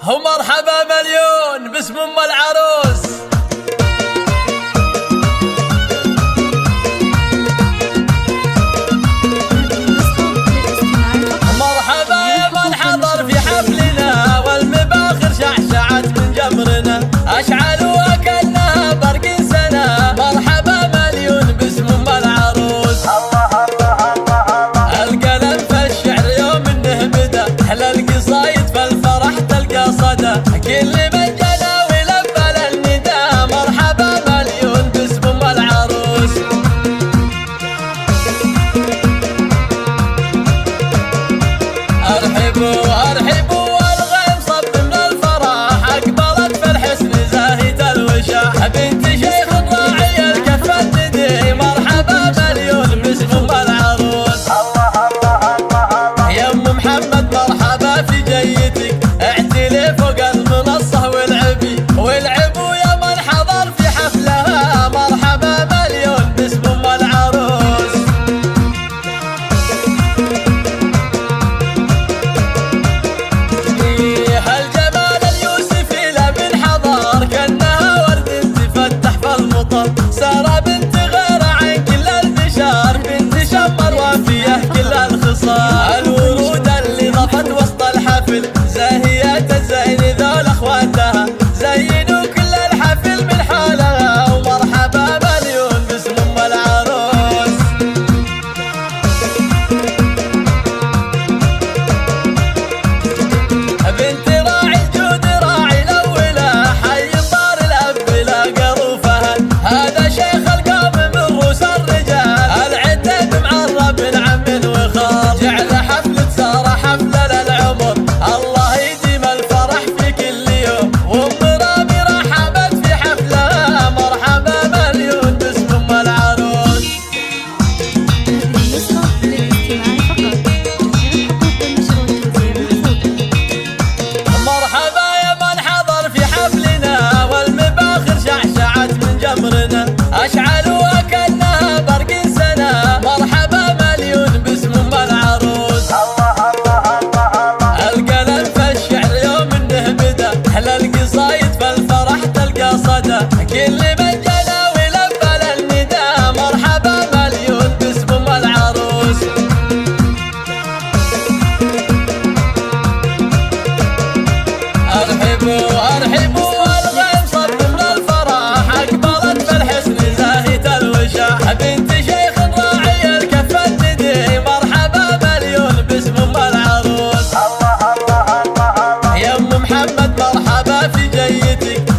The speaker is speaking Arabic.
ومرحبا مليون باسم ام العروس. مرحبا يا من حضر في حفلنا والمباخر شعشعت من جمرنا اشعلوا كأنها برق سنة. مرحبا مليون باسم ام العروس. القلم في الشعر يوم انه بدا احلى القصايد في الفرح تلقى صدى. كل من جنى ولبى للنداء مرحبا مليون باسم ام العروس. ارحبوا ارحبوا والغيم صب من الفرح اقبلت في الحسن زاهية الوشاح. بنت شيخ راعي الكف الندي مرحبا مليون باسم ام العروس. يا ام محمد مرحبا في جيتك اعتلي فوق المنصة والعبوا يا من حضر في حفلها مرحبا مليون باسم ام العروس. هالجمال اليوسفي لمن حضر كأنها ورد تفتح في المطر. سارة بنت غير عن كل البشار بنت شمر وفيه كل الخصال. الورود اللي ضفت وسط الحفل زاهية الزين ذول اخواتها زينوا كل الحفل من حالها. ومرحبا مليون باسم ام العروس. بنت راعي الجود راعي الاولى حي صار الاب لا قروفها. هذا شيخ القوم من روس الرجال العتاب معرب من عم وخال. جعل حفلة سارة حفلة للعمر الله يديم الفرح في كل يوم. وام رامي رحبت في حفلها مرحبا مليون باسم ام العروس. مرحبا يا من حضر في حفلنا والمباخر شعشعت من جمرنا اشعلوا كأنها برق سنة. مرحبا مليون باسم ام العروس. القلم في الشعر يوم انه بدا احلى القصايد في الفرح تلقى صدى. كل من جنى ولبى للنداء مرحبا مليون باسم ام العروس. ارحبوا ارحبوا والغيم صب من الفرح اقبلت في الحسن زاهية الوشاح. بنت شيخ راعي الكف الندي مرحبا مليون باسم ام العروس. يا ام محمد مرحبا في جيتك